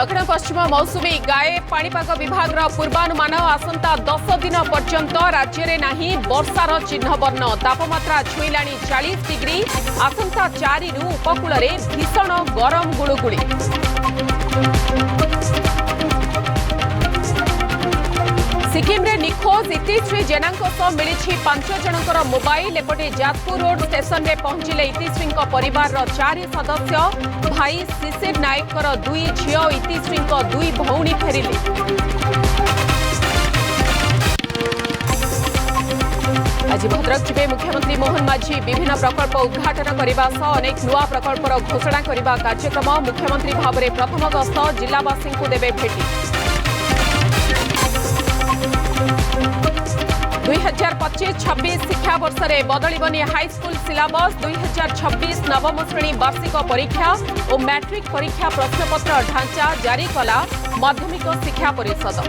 दक्षिण पश्चिम मौसुमी गाए पाणीपाग विभाग पूर्वानुमान आसंता 10 दिन पर्यंत राज्य में नहीं वर्षार चिन्ह वर्ण तापमात्रा छुईला 40 डिग्री आसंता 4 रु उपकूल भीषण गरम गुड़ुगुड़ी। सिक्किम रे निखोज इतिश्री जेना मिली 5 जनकर मोबाइल एपटे जाजपुर रोड स्टेशन रे पहुंचिले इतिश्री परिवार 4 सदस्य भाई शिशिर नायक 2 झील इतिश्री 2 भौणी फेरिले। आज भद्रक जिबे मुख्यमंत्री मोहन माझी विभिन्न प्रकल्प उद्घाटन करने सह अनेक नुआ प्रकल्पर घोषणा करने कार्यक्रम मुख्यमंत्री भाव में प्रथम गस्त जिलावासी को देवे भेटी। 2025-26 शिक्षा वर्ष में बदलबनी हाईस्कूल सिलेबस 2026 नवम श्रेणी वार्षिक परीक्षा और मैट्रिक परीक्षा प्रश्नपत्र ढांचा जारी कला माध्यमिक शिक्षा परिषद।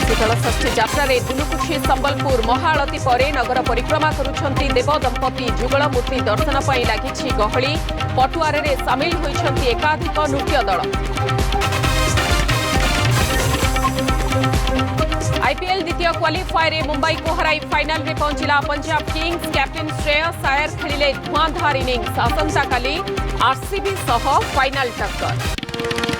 शीतल षष्ठी यात्रा दुलुकुछि संबलपुर महाआलती पर नगर परिक्रमा करुछंती देव दंपति जुगल मूर्ति दर्शन पर लगी गहली पटुआरे सामिल होइछंती एकाधिक नृत्य दल। आईपीएल द्वितीय क्वालिफायर में मुंबई को हराई फाइनल में पहुंचला पंजाब किंग्स कैप्टेन श्रेयस अय्यर खेलिले धुआंधार इनिंग्स आसंता काली आरसीबी सह फाइनल टक्कर।